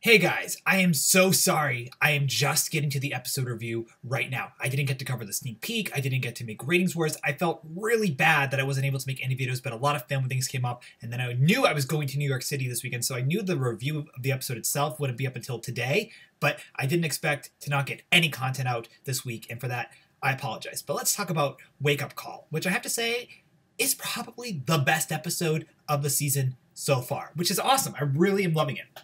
Hey guys, I am so sorry. I am just getting to the episode review right now. I didn't get to cover the sneak peek. I didn't get to make ratings wars. I felt really bad that I wasn't able to make any videos, but a lot of family things came up, and then I knew I was going to New York City this weekend, so I knew the review of the episode itself wouldn't be up until today, but I didn't expect to not get any content out this week, and for that, I apologize. But let's talk about Wake Up Call, which I have to say is probably the best episode of the season so far, which is awesome. I really am loving it.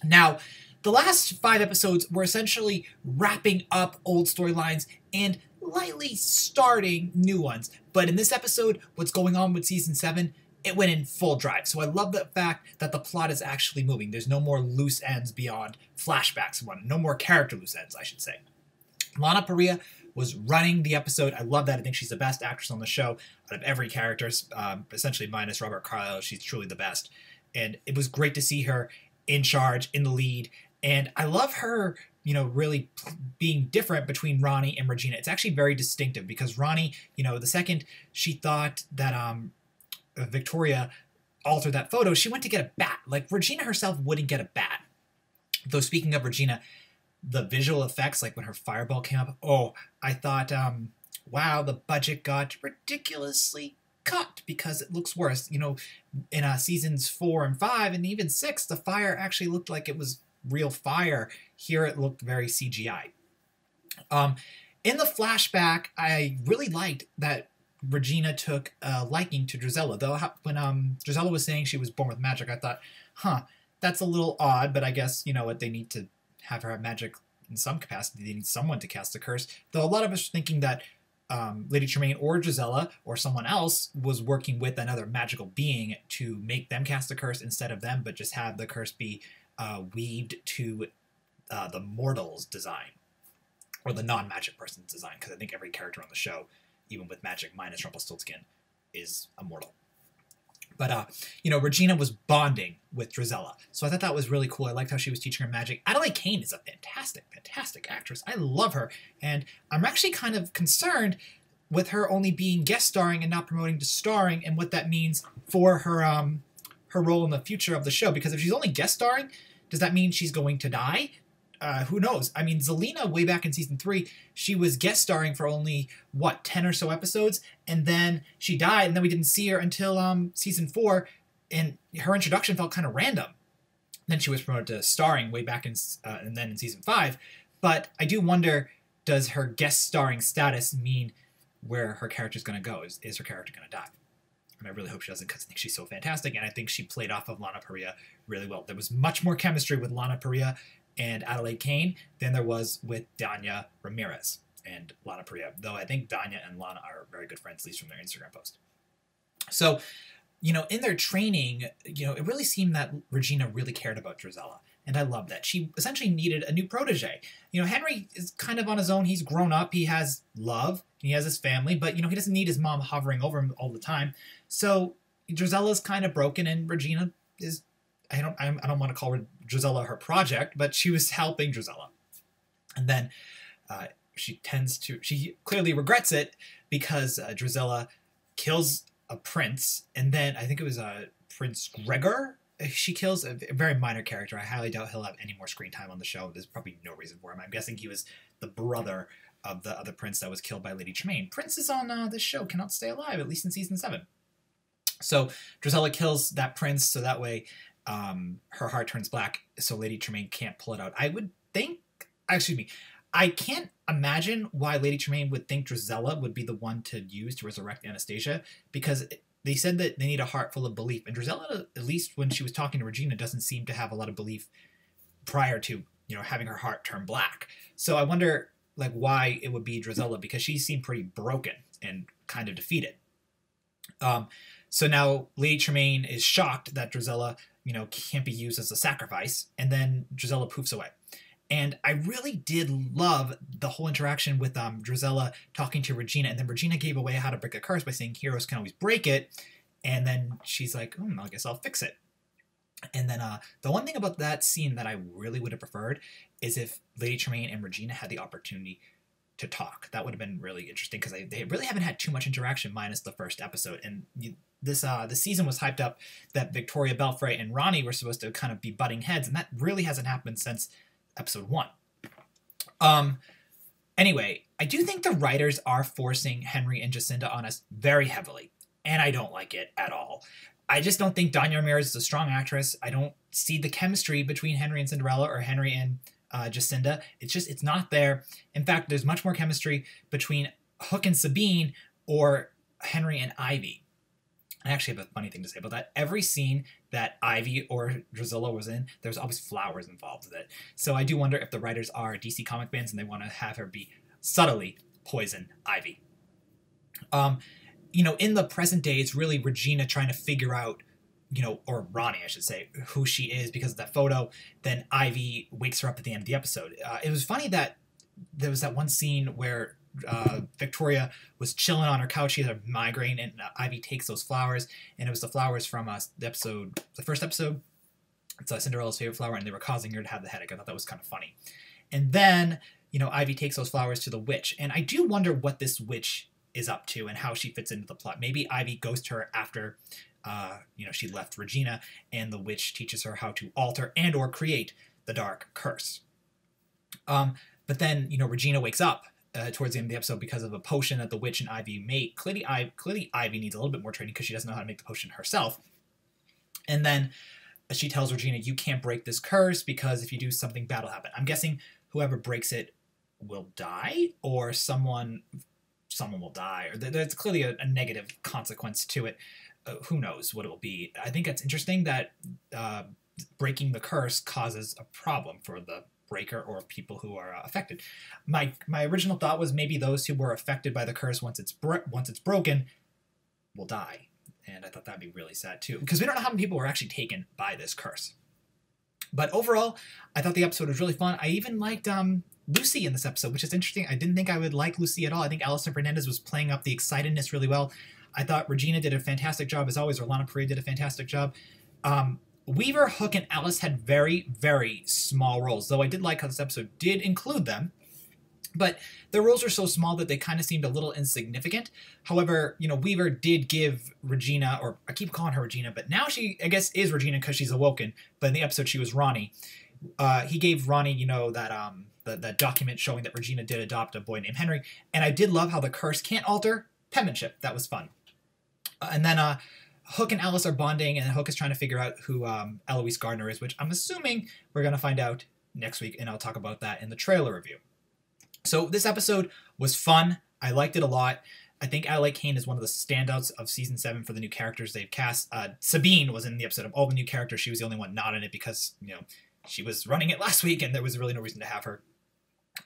Now, the last 5 episodes were essentially wrapping up old storylines and lightly starting new ones. But in this episode, what's going on with Season 7, it went in full drive. So I love the fact that the plot is actually moving. There's no more loose ends beyond flashbacks. No more character loose ends, I should say. Lana Parrilla was running the episode. I love that. I think she's the best actress on the show out of every character, essentially minus Robert Carlyle. She's truly the best. And it was great to see her in charge, in the lead, and I love her, really being different between Ronnie and Regina. It's actually very distinctive because Ronnie, the second she thought that Victoria altered that photo, she went to get a bat. Like, Regina herself wouldn't get a bat. Though, speaking of Regina, the visual effects, like when her fireball came up, I thought, wow, the budget got ridiculously cut because it looks worse. In seasons 4 and 5 and even 6, the fire actually looked like it was real fire. Here it looked very CGI. In the flashback, I really liked that Regina took a liking to Drizella. Though when Drizella was saying she was born with magic, I thought, that's a little odd, but I guess, they need to have her have magic in some capacity. They need someone to cast a curse. Though a lot of us are thinking that Lady Tremaine or Drizella or someone else was working with another magical being to make them cast a curse instead of them, but just have the curse be weaved to the mortal's design or the non-magic person's design, because I think every character on the show, even with magic minus Rumpelstiltskin, is a mortal. But, Regina was bonding with Drizella. So I thought that was really cool. I liked how she was teaching her magic. Adelaide Kane is a fantastic, fantastic actress. I love her. And I'm actually kind of concerned with her only being guest starring and not promoting to starring, and what that means for her her role in the future of the show. Because if she's only guest starring, does that mean she's going to die? Who knows? I mean, Zelina, way back in Season 3, she was guest starring for only, 10 or so episodes, and then she died, and then we didn't see her until Season 4, and her introduction felt kind of random. Then she was promoted to starring way back in, and then in Season 5, but I do wonder, does her guest starring status mean where her character's going to go? Is her character going to die? And I really hope she doesn't, because I think she's so fantastic, and I think she played off of Lana Parrilla really well. There was much more chemistry with Lana Parrilla and Adelaide Kane than there was with Danya Ramirez and Lana Parrilla, though I think Danya and Lana are very good friends, at least from their Instagram post. So, in their training, it really seemed that Regina really cared about Drizella, and I love that. She essentially needed a new protege. Henry is kind of on his own. He's grown up. He has love. He has his family, but, he doesn't need his mom hovering over him all the time. So Drizella's kind of broken, and Regina is, I don't want to call Drizella her project, but she was helping Drizella. And then she clearly regrets it because Drizella kills a prince, and then I think it was Prince Gregor she kills, a very minor character. I highly doubt he'll have any more screen time on the show. There's probably no reason for him. I'm guessing he was the brother of the other prince that was killed by Lady Tremaine. Princes on this show cannot stay alive, at least in Season 7. So Drizella kills that prince, so that way her heart turns black, so Lady Tremaine can't pull it out. I can't imagine why Lady Tremaine would think Drizella would be the one to use to resurrect Anastasia, because they said that they need a heart full of belief, and Drizella, at least when she was talking to Regina, doesn't seem to have a lot of belief prior to, having her heart turn black. So I wonder, why it would be Drizella, because she seemed pretty broken and kind of defeated. So now Lady Tremaine is shocked that Drizella, can't be used as a sacrifice, and then Drizella poofs away. And I really did love the whole interaction with Drizella talking to Regina, and then Regina gave away how to break a curse by saying heroes can always break it, and then she's like, I guess I'll fix it. And then the one thing about that scene that I really would have preferred is if Lady Tremaine and Regina had the opportunity to talk. That would have been really interesting, because they really haven't had too much interaction minus the first episode, and the season was hyped up that Victoria Belfry and Ronnie were supposed to kind of be butting heads, and that really hasn't happened since episode 1. Anyway, I do think the writers are forcing Henry and Jacinda on us very heavily, and I don't like it at all. I just don't think Danya Ramirez is a strong actress. I don't see the chemistry between Henry and Cinderella or Henry and Jacinda. It's not there. In fact, there's much more chemistry between Hook and Sabine or Henry and Ivy. I actually have a funny thing to say about that. Every scene that Ivy or Drizella was in, there's always flowers involved with it. So I do wonder if the writers are DC comic fans and they want to have her be subtly Poison Ivy. In the present day, it's really Regina trying to figure out, or Ronnie, I should say, who she is because of that photo. Then Ivy wakes her up at the end of the episode. It was funny that there was that one scene where Victoria was chilling on her couch. She had a migraine, and Ivy takes those flowers, and it was the flowers from the first episode. It's Cinderella's favorite flower, and they were causing her to have the headache. I thought that was kind of funny. And then, Ivy takes those flowers to the witch, and I do wonder what this witch is up to and how she fits into the plot. Maybe Ivy goes to her after, she left Regina, and the witch teaches her how to alter and or create the dark curse. But then, Regina wakes up towards the end of the episode because of a potion that the witch and Ivy made. Clearly Ivy needs a little bit more training because she doesn't know how to make the potion herself. And then she tells Regina, you can't break this curse because if you do, something bad will happen. I'm guessing whoever breaks it will die, or someone will die, or there's clearly a negative consequence to it. Who knows what it will be. I think it's interesting that breaking the curse causes a problem for the breaker or people who are affected. My original thought was maybe those who were affected by the curse once it's broken will die, and I thought that'd be really sad too, because we don't know how many people were actually taken by this curse. But overall, I thought the episode was really fun. I even liked Lucy in this episode, which is interesting. I didn't think I would like Lucy at all. I think Alison Fernandez was playing up the excitedness really well. I thought Regina did a fantastic job as always. Rolana Perea did a fantastic job. Weaver, Hook, and Alice had very, very small roles, though I did like how this episode did include them. But their roles are so small that they kind of seemed a little insignificant. However, Weaver did give Regina, or I keep calling her Regina, but now she, I guess, is Regina because she's awoken. But in the episode, she was Ronnie. He gave Ronnie, that document showing that Regina did adopt a boy named Henry. And I did love how the curse can't alter penmanship. That was fun. And then Hook and Alice are bonding, and Hook is trying to figure out who Eloise Gardner is, which I'm assuming we're going to find out next week, and I'll talk about that in the trailer review. So this episode was fun. I liked it a lot. I think Adelaide Kane is one of the standouts of Season 7 for the new characters they've cast. Sabine was in the episode of all the new characters. She was the only one not in it because, she was running it last week, and there was really no reason to have her.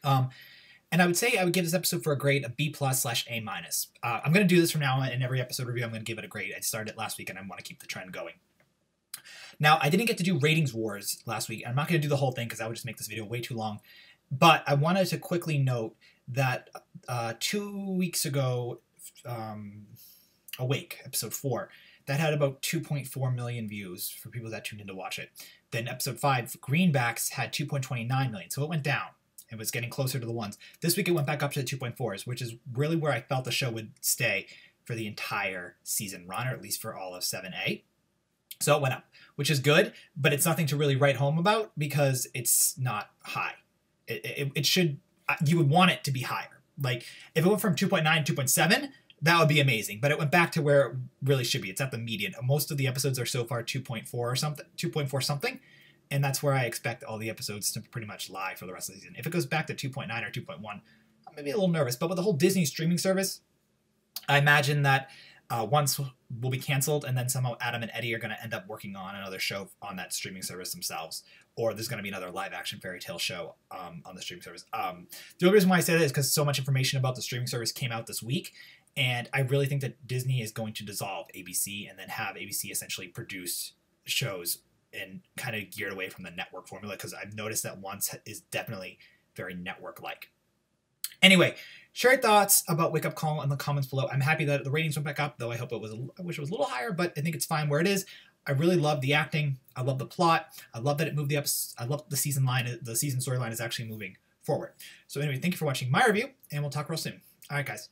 And I would say I would give this episode for a grade, a B+/A-. I'm going to do this from now on. In every episode review, I'm going to give it a grade. I started it last week, and I want to keep the trend going. Now, I didn't get to do ratings wars last week. I'm not going to do the whole thing because that would just make this video way too long. But I wanted to quickly note that 2 weeks ago, Awake, episode 4, that had about 2.4 million views for people that tuned in to watch it. Then episode 5, Greenbacks, had 2.29 million, so it went down. It was getting closer to the ones. This week it went back up to the 2.4s, which is really where I felt the show would stay for the entire season run, or at least for all of 7A. So it went up, which is good, but it's nothing to really write home about because it's not high. It should, you would want it to be higher. Like, if it went from 2.9 to 2.7, that would be amazing, but it went back to where it really should be. It's at the median. Most of the episodes are so far 2.4 or something, 2.4 something, and that's where I expect all the episodes to pretty much lie for the rest of the season. If it goes back to 2.9 or 2.1, I'm maybe a little nervous, but with the whole Disney streaming service, I imagine that once will be canceled, and then somehow Adam and Eddie are going to end up working on another show on that streaming service themselves, or there's going to be another live-action fairy tale show on the streaming service. The only reason why I say that is because so much information about the streaming service came out this week, and I really think that Disney is going to dissolve ABC and then have ABC essentially produce shows and kind of geared away from the network formula, because I've noticed that Once is definitely very network-like. Anyway, share your thoughts about Wake Up Call in the comments below. I'm happy that the ratings went back up, though I wish it was a little higher, but I think it's fine where it is. I really love the acting. I love the plot. I love that it moved I love the season line. The season storyline is actually moving forward. So anyway, thank you for watching my review, and we'll talk real soon. All right, guys.